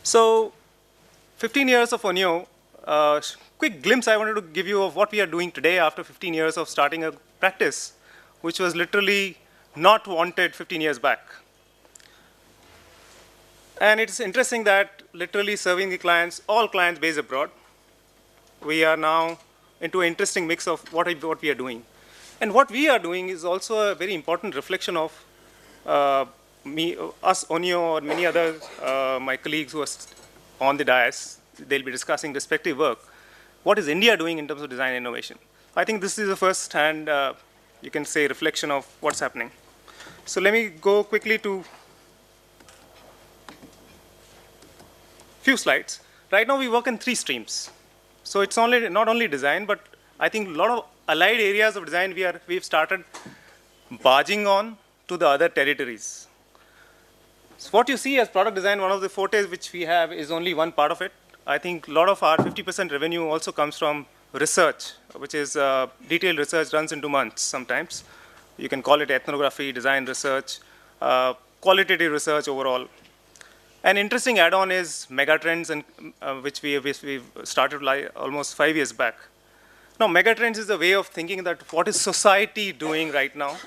So 15 years of Onio, quick glimpse I wanted to give you of what we are doing today after 15 years of starting a practice, which was literally not wanted 15 years back. And it's interesting that literally serving the clients, all clients based abroad, we are now into an interesting mix of what we are doing. And what we are doing is also a very important reflection of us, Onio, or many other my colleagues who are on the dais. They'll be discussing respective work. What is India doing in terms of design innovation? I think this is the first hand, you can say, reflection of what's happening. So let me go quickly to few slides. Right now we work in 3 streams. So it's not only design, but I think a lot of allied areas of design we've started barging on to the other territories. So what you see as product design, one of the fortes which we have is only one part of it. I think a lot of our 50% revenue also comes from research, which is detailed research runs into months sometimes. You can call it ethnography, design research, qualitative research overall. An interesting add-on is Megatrends, which we've started almost 5 years back. Now, Megatrends is a way of thinking that what is society doing right now,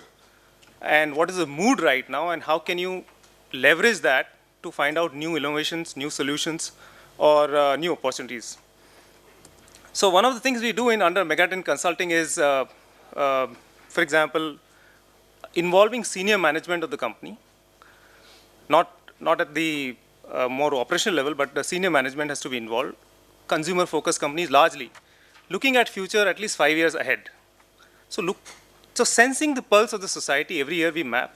and what is the mood right now, and how can you leverage that to find out new innovations, new solutions, or new opportunities. So one of the things we do under Megatrend Consulting is, for example, involving senior management of the company, not at the more operational level, but the senior management has to be involved. Consumer-focused companies largely, looking at future at least 5 years ahead. So sensing the pulse of the society, every year we map,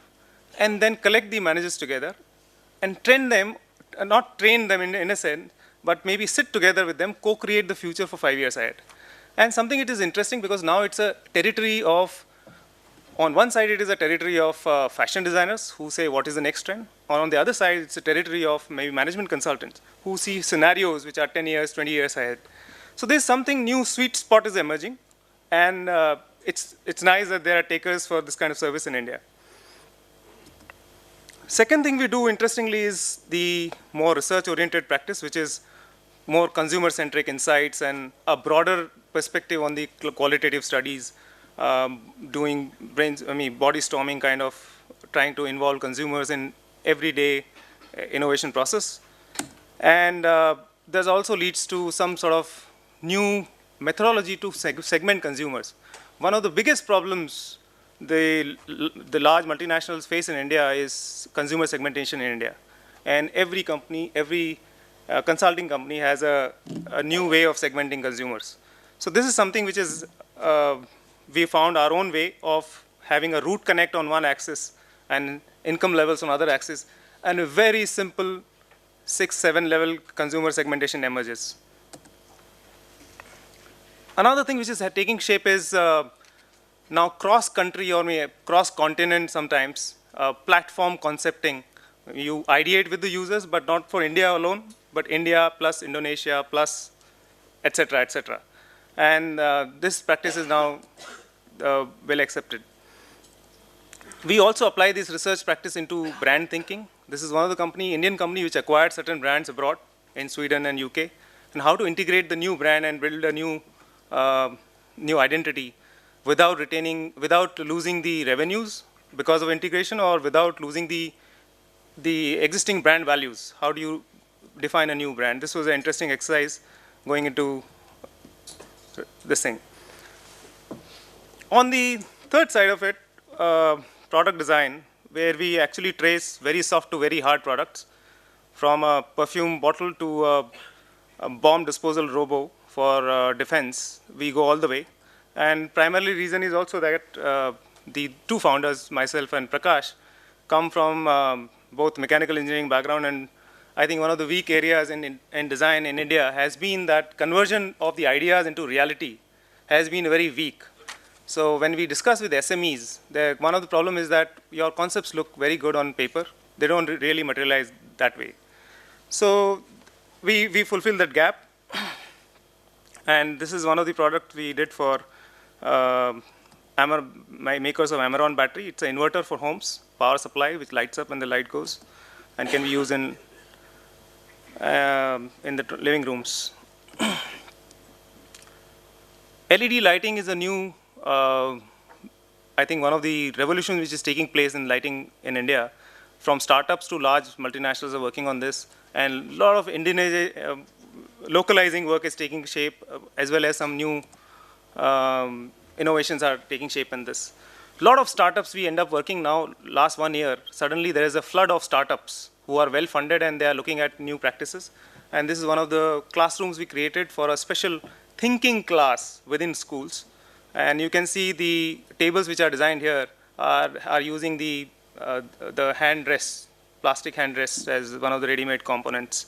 and then collect the managers together and train them, not train them in a sense, but maybe sit together with them, co-create the future for 5 years ahead. And something it is interesting because now it's a territory of, on one side it is a territory of fashion designers who say what is the next trend. On the other side, it's a territory of maybe management consultants who see scenarios which are 10 years, 20 years ahead. So there's something new, sweet spot is emerging. And it's nice that there are takers for this kind of service in India. Second thing we do, interestingly, is the more research-oriented practice, which is more consumer-centric insights and a broader perspective on the qualitative studies, doing body storming, kind of trying to involve consumers in everyday innovation process. And this also leads to some sort of new methodology to segment consumers. One of the biggest problems the large multinationals face in India is consumer segmentation in India. And every company, every consulting company has a new way of segmenting consumers. So this is something which is, we found our own way of having a root connect on one axis and income levels on other axis, and a very simple 6-7 level consumer segmentation emerges. Another thing which is taking shape is now cross-country or cross-continent sometimes, platform concepting. You ideate with the users, but not for India alone, but India plus Indonesia plus et cetera, et cetera. And this practice is now well accepted. We also apply this research practice into brand thinking. This is one of the Indian company which acquired certain brands abroad in Sweden and UK, and how to integrate the new brand and build a new identity without losing the revenues because of integration, or without losing the existing brand values. How do you define a new brand? This was an interesting exercise going into this thing. On the third side of it, product design, where we actually trace very soft to very hard products, from a perfume bottle to a bomb disposal robo for defense. We go all the way. And primarily reason is also that the two founders, myself and Prakash, come from both mechanical engineering background, and I think one of the weak areas in design in India has been that conversion of the ideas into reality has been very weak. So when we discuss with SMEs, one of the problem is that your concepts look very good on paper. They don't really materialize that way. So we fulfill that gap. And this is one of the products we did for makers of Amaron battery. It's an inverter for homes, power supply, which lights up when the light goes, and can be used in in the living rooms. LED lighting is a new, I think one of the revolutions which is taking place in lighting in India. From startups to large multinationals are working on this, and a lot of localizing work is taking shape, as well as some new innovations are taking shape in this. A lot of startups we end up working now, last 1 year, suddenly there is a flood of startups who are well funded and they are looking at new practices. And this is one of the classrooms we created for a special thinking class within schools. And you can see the tables which are designed here are using the hand rests, plastic hand rests as one of the ready-made components.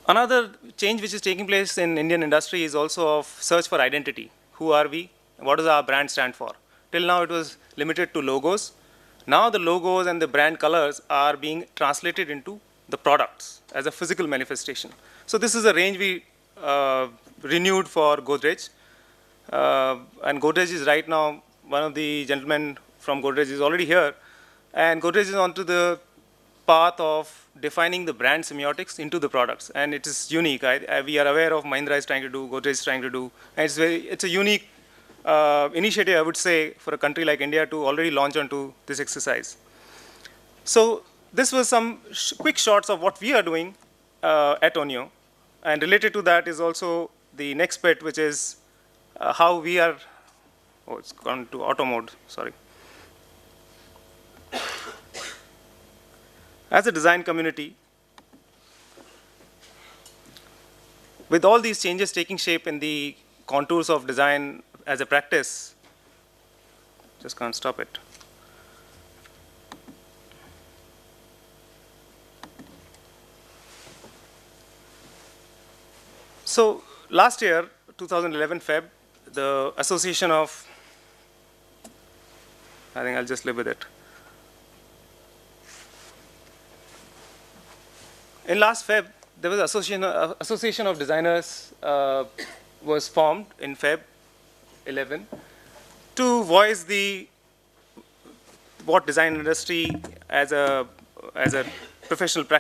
Another change which is taking place in Indian industry is also of search for identity. Who are we? What does our brand stand for? Till now it was limited to logos. Now the logos and the brand colors are being translated into the products as a physical manifestation. So this is a range we renewed for Godrej. And Godrej is right now, one of the gentlemen from Godrej is already here. And Godrej is onto the path of defining the brand semiotics into the products. And it is unique. We are aware of Mahindra is trying to do, Godrej is trying to do. And it's a unique initiative, I would say, for a country like India to already launch onto this exercise. So this was some quick shots of what we are doing at Onio. And related to that is also the next bit, which is how we are, it's gone to auto mode, sorry. As a design community, with all these changes taking shape in the contours of design as a practice, just can't stop it. So last year, 2011 Feb, the association of, I think I'll just live with it. In last Feb, there was an association of designers was formed in Feb 11 to voice what design industry as a professional practice